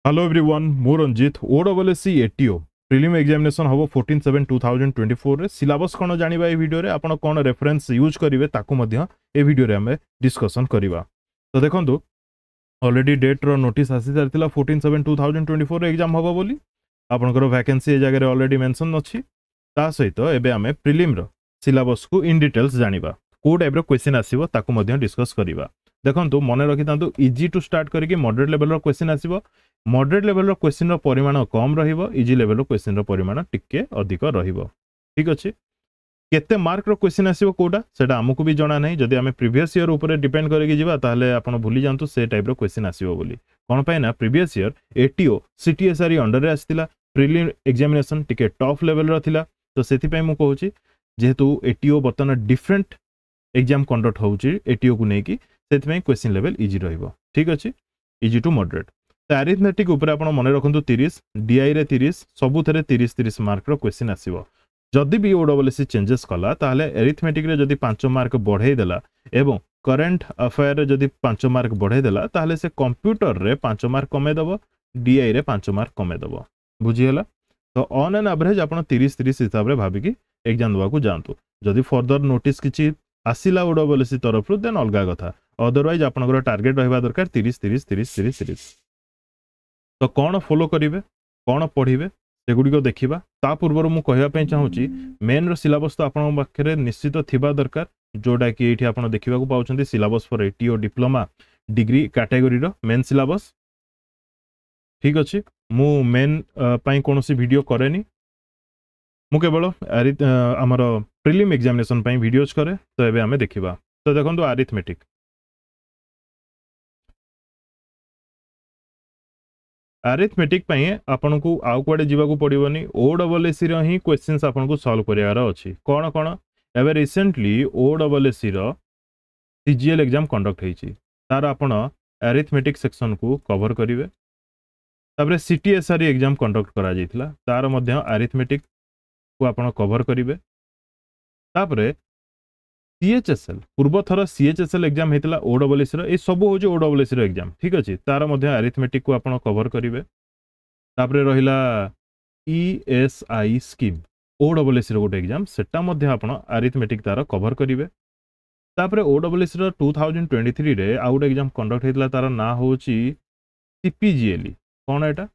Hello everyone मु Ranjit ओडब्ल्यूएससी ATO prelim examination हम 14/7/2024 रे सिलेबस कोन जानिबा ए वीडियो रे आपण कोन रेफरेंस यूज करिवे ताकू मध्य ए वीडियो रे हमें डिस्कशन करिवा। तो देखंतु ऑलरेडी डेट रो नोटिस आसी सारथिला 14/7/2024 रे एग्जाम हबो बोली आपनकर वैकेंसी ए जगह रे ऑलरेडी मेंशन अछि। ता सहित एबे हमें प्रीलिम रो सिलेबस को इन डिटेल्स जानिबा को टाइप रो क्वेश्चन आसीबो ताकू मध्य डिस्कस करिवा। देखंतु मने रखितांतु इजी टू स्टार्ट करके मॉडरेट लेवल रो क्वेश्चन आसीबो। मॉडरेट लेवल रो क्वेश्चन रो परिमाण कम रहिबो, इजी लेवल रो क्वेश्चन रो परिमाण टिके अधिक रहिबो। ठीक अछि। केते मार्क रो क्वेश्चन आसीबो कोडा सेटा हमकु भी जणा नै। जदि हमें प्रीवियस ईयर ऊपर डिपेंड करके जिबा ताहले आपण भूली जानतु से टाइप रो क्वेश्चन आसीबो बोली। कोन पय ना प्रीवियस ईयर एटीओ सीटीएसआर अंडर रे आस्तिला, प्रीलिम एग्जामिनेशन टिके टफ लेवल रो थिला। तो सेति पय मु कहूची जेहेतु एटीओ बर्तन डिफरेंट एग्जाम कंडक्ट होउची एटीओ को नै कि सेति पय क्वेश्चन लेवल इजी रहिबो। ठीक अछि, इजी टू मॉडरेट। अरिथमेटिक ऊपर आपण मने रखंतु 30, डीआई रे 30, सबु थरे 30 मार्क रो क्वेश्चन आसीबो। जदि भी ओडब्ल्यूएससी चेंजेस कला ताहले अरिथमेटिक रे जदि 5 मार्क बढ़ाई देला एवं करंट अफेयर रे जदि 5 मार्क बढ़ाई देला ताहले से कंप्यूटर रे 5 मार्क कमे दबो, डीआई रे 5 मार्क कमे दबो। बुझी हला? तो ऑन एन एवरेज आपण 30 हिसाब रे भाबी कि एग्जाम दवा को जानतु। जदि फर्दर नोटिस किछि आसिला ओडब्ल्यूएससी तरफ रु देन अलगा कथा। अदरवाइज आपनकर टारगेट रहबा दरकार 30। तो कौन फॉलो करिवे, कौन पढ़िवे सेगुडी को देखिबा। ता पूर्व मु कहया पय चाहूची मेन रो सिलेबस तो आपन पाखरे निश्चित थिबा दरकार, जोडा कि एठी आपन देखिबा को पाउछंती syllabus for ATO diploma degree category रो मेन सिलेबस। ठीक अछि। मु मेन पय कोनोसी वीडियो करेनी, मु केवल हमर प्रीलिम एग्जामिनेशन पय वीडियोज करे। तो एबे हमें देखिबा। तो देखंतु अरिथमेटिक अरिथमेटिक पय आपन को आउ कोडे जीवा को पड़िबोनी। ओडब्ल्यूएससी रो ही क्वेश्चंस आपन को सॉल्व करियार अछि। कोन कोन एबे रिसेंटली ओडब्ल्यूएससी रो सीजीएल एग्जाम कंडक्ट हेछि, तार आपन अरिथमेटिक सेक्शन को कवर करिवे। ताबरे सीटीएसआर एग्जाम कंडक्ट करा जाइतिला, तार मध्य अरिथमेटिक को आपन कवर करिवे। तापरे सीएचएसएल पूर्व थर सीएचएसएल एग्जाम हेतिला ओडब्ल्यूएससी रो, ए सब होजे ओडब्ल्यूएससी रो एग्जाम। ठीक अछि, तार मध्य अरिथमेटिक को आपन कवर करिवे। तापरे रहिला ईएसआई स्कीम ओडब्ल्यूएससी रो गोटे एग्जाम, सेटा मध्य आपन अरिथमेटिक तार कवर करिवे। तापरे ओडब्ल्यूएससी रो 2023 रे आउट एग्जाम कंडक्ट हेतिला, तार ना होची सीपीजीएलई। कोन एटा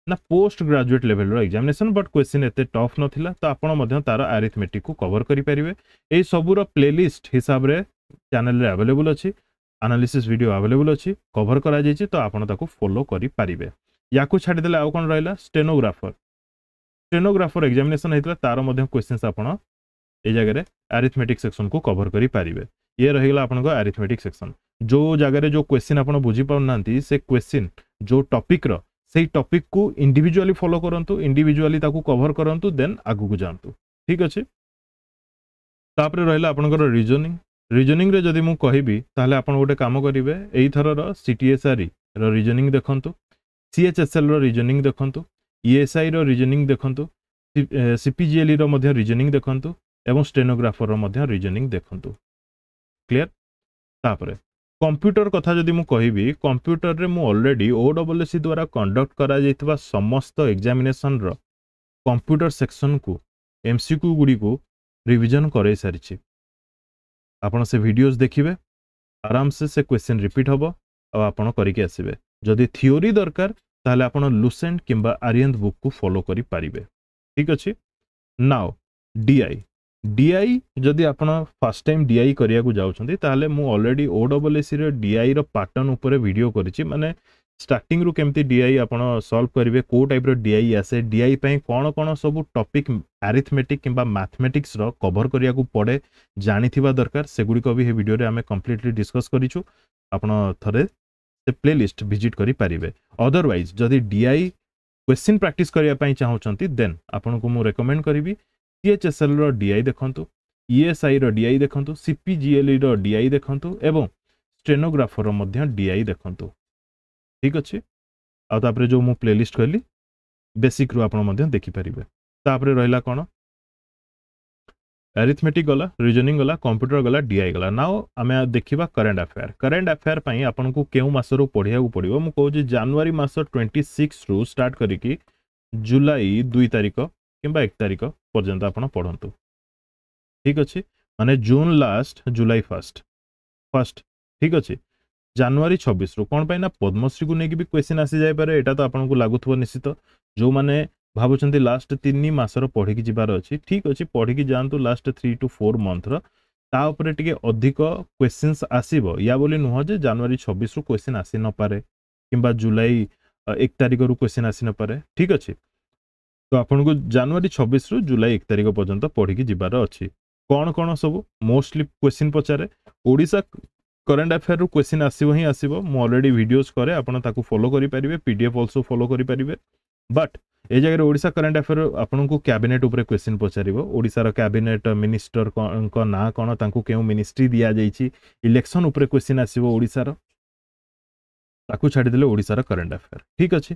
ना post graduate level row examination, but question एते टफ नथिला। तो आपण मध्य तार अरिथमेटिक को कवर करि परिवे। ए सबुर प्लेलिस्ट हिसाब रे चैनल रे अवेलेबल अछि, एनालिसिस वीडियो अवेलेबल अछि, कवर करा जायछि। तो आपण ताको फॉलो करि परिवे। याकू छाडी देले आउ कोन रहला स्टेनोग्राफर एग्जामिनेशन हेतिला, तार मध्य क्वेश्चंस आपण ए जगह रे अरिथमेटिक सेक्शन को कवर करि परिवे। ये रहिला आपण को अरिथमेटिक सेक्शन। जो जगह रे जो क्वेश्चन आपण बुझी पाउनांती से क्वेश्चन जो टॉपिक रो सेही टॉपिक को इंडिविजुअली फॉलो करंतु, इंडिविजुअली ताकू कवर करंतु, देन आगु को जानतु। ठीक अछि। तापरे रहिला आपनकर रीजनिंग रे जदि मु कहिबी ताहले आपण गोटे काम करिवे, एई थर रो सीटीएसआर रो रीजनिंग देखंतु, सीएचएसएल रो रीजनिंग देखंतु, ईएसआई रो रीजनिंग देखंतु, सीपीजीएलई रो मध्य रीजनिंग देखंतु एवं स्टेनोग्राफर रो मध्य रीजनिंग देखंतु। क्लियर? तापरे कंप्यूटर कथा जदि मु कहिबी, कंप्यूटर रे मु ऑलरेडी ओडब्ल्यूएससी द्वारा कंडक्ट करा जायतिबा समस्त एग्जामिनेशन रो कंप्यूटर सेक्शन को एमसीक्यू गुडी को रिवीजन करे सारिछि। आपण से वीडियोस देखिबे, आराम से क्वेश्चन रिपीट होबो आ आपण करिके आसीबे। जदि थ्योरी दरकार ताहले आपण लुसेंट किंबा आर्यंत बुक को फॉलो करि पारिबे। ठीक अछि। नाउ डीआई जदि आपण फर्स्ट टाइम डीआई करिया को जाउछंती ताहले मु ऑलरेडी ओडब्ल्यूएससी रे डीआई रो पैटर्न ऊपर वीडियो करिछि, माने स्टार्टिंग रु केमती डीआई आपण सॉल्व करिवे, को टाइप रो डीआई आसे, डीआई पय कोन कोन सब टॉपिक अरिथमेटिक किंबा मैथमेटिक्स रो कवर करिया को पड़े जानिथिबा दरकार। सेगुडी को भी हे वीडियो रे हमें कंप्लीटली डिस्कस करिछु। आपण थरे से प्लेलिस्ट विजिट करि पारिबे। अदरवाइज जदि डीआई क्वेश्चन प्रैक्टिस करिया पय चाहउछंती देन आपण को मु रेकमेंड करिवि सीएचएसएल रो डीआई देखंतु, ईएसआई रो डीआई देखंतु, सीपीजीएलई रो डीआई देखंतु एवं स्टेनोग्राफर रो मध्य डीआई देखंतु। ठीक अछि। आ तापरे जो मु प्लेलिस्ट कहली बेसिक रो आपण मध्य देखि परिबे। तापरे रहिला कोन अरिथमेटिक गला रीजनिंग गला कंप्यूटर गला डीआई गला नाउ आमे देखिबा करंट अफेयर पई आपन को केउ मासरो पढिया को पडिबो मु कहू जे जनवरी मास 26 रु स्टार्ट करिकि जुलाई 2 तारिख किंबा 1 तारिख पर्यंत आपन पढंतु ठीक अछि माने जून लास्ट जुलाई फर्स्ट ठीक अछि जनवरी 26 रु कोन पई ना पद्मश्री को नेकी भी क्वेश्चन आसी जाय पारे एटा तो आपन को लागुथबो निश्चित जो माने भाबुचंती लास्ट 3 मासर पढ़ी की जिबार अछि ठीक अछि पढ़ी की जानतु लास्ट 3 to 4 मंथ रो ता ऊपर टिके अधिक क्वेश्चंस आसीबो या बोली नुह जे जनवरी 26 रु क्वेश्चन आसी न पारे किंबा जुलाई 1 तारिख रु क्वेश्चन आसी न पारे ठीक अछि तो आपन को जनवरी 26 रु जुलाई 1 तारिख पर्यंत पढ़ी की जिबार अछि कोन कोन सब मोस्टली क्वेश्चन पचारे ओडिसा करंट अफेयर रु क्वेश्चन आसीबो ही आसीबो मु ऑलरेडी वीडियोस करे आपन ताकू फॉलो करि परिबे पीडीएफ आल्सो फॉलो करि परिबे बट ए जगह ओडिसा करंट अफेयर आपन को कैबिनेट ऊपर क्वेश्चन पचारिबो ओडिसा रो कैबिनेट मिनिस्टर को ना कोन तांकू केउ मिनिस्ट्री दिया जाईची इलेक्शन ऊपर क्वेश्चन आसीबो ओडिसा रो ताकू छाडी देले ओडिसा रो करंट अफेयर ठीक अछि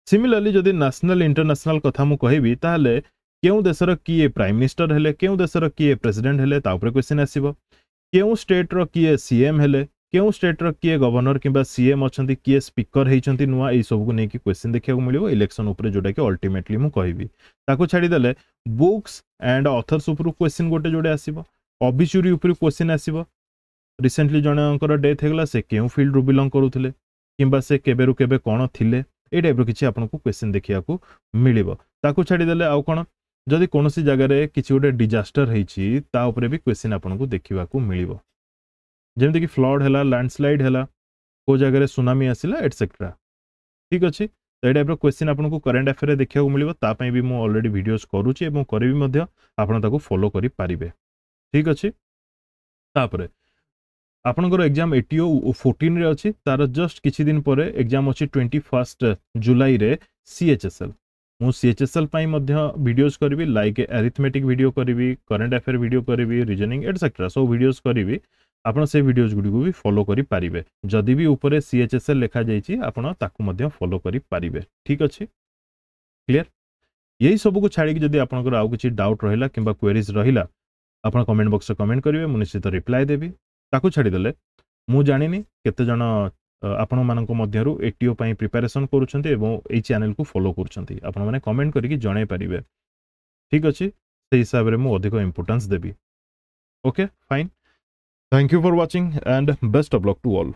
सिमिलरली जदी नेशनल इंटरनेशनल कथा मु कहिबी ताहले केउ देशर किए प्राइम मिनिस्टर हेले केउ देशर किए प्रेसिडेंट हेले ता ऊपर क्वेश्चन आसीबो केउ स्टेट रो किए सीएम हेले केउ स्टेट रो किए गवर्नर किंबा सीएम अछंती किए स्पीकर हेचंती नुवा ए सब को नेकी क्वेश्चन देखिया को मिलिबो इलेक्शन ऊपर जोटा कि अल्टीमेटली मु कहिबी ताको छाडी देले बुक्स एंड ऑथर्स ऊपर क्वेश्चन गोटे जोडे आसीबो ऑब्विचुरी ऊपर क्वेश्चन आसीबो रिसेंटली जणकर डेथ हेगला से केउ फील्ड रु बिलोंग करूथिले किंबा से केबेरु केबे कोन थिले ए टाइप रो किछि आपन को क्वेश्चन देखिया को मिलिबो ताको छाडी देले आउ कोन जदि कोनोसी जगह रे किछि गोटे डिजास्टर हेछि ता ऊपर भी क्वेश्चन आपन को देखिबा को मिलिबो जेमते कि फ्लड हैला लैंडस्लाइड हैला को जगह रे सुनामी आसिला एटसेट्रा ठीक अछि तो ए टाइप रो क्वेश्चन आपन को करंट अफेयर देखिया को मिलिबो ता पई भी मु ऑलरेडी वीडियोस करूची एवं करबी मध्ये आपन ताको फॉलो करि पारिबे ठीक अछि तापरे आपनकर एग्जाम एटीओ 14 रे अछि तार जस्ट किछि दिन परे एग्जाम अछि 21 जुलाई रे सीएचएसएल मु सीएचएसएल पई मध्ये वीडियोस करबी लाइक अरिथमेटिक वीडियो करबी करंट अफेयर वीडियो करबी रीजनिंग एटसेट्रा सो वीडियोस करबी आपण से वीडियोस गुडी को भी फॉलो करि पारिबे जदी भी ऊपर सीएचएसएल लिखा जाईची आपण ताकू मध्ये फॉलो करि पारिबे ठीक अछि क्लियर यही सब को छाड़ी कि जदी आपनकर आउ किछि डाउट रहिला किंबा क्वेरीज रहिला आपण कमेंट बॉक्स रे कमेंट करिवे मु निश्चित रिप्लाई देबी ताकू छाड़ी देले मु जानिनी केते जण आपण मानको मध्यरु एटीओ पई प्रिपरेशन करूछंती एवं ए चैनल को फॉलो करूछंती आपण माने कमेंट करिकि जणाई पारिबे ठीक अछि से हिसाब रे मु अधिक इंपोर्टेंस देबी okay fine thank you for watching and best of luck to all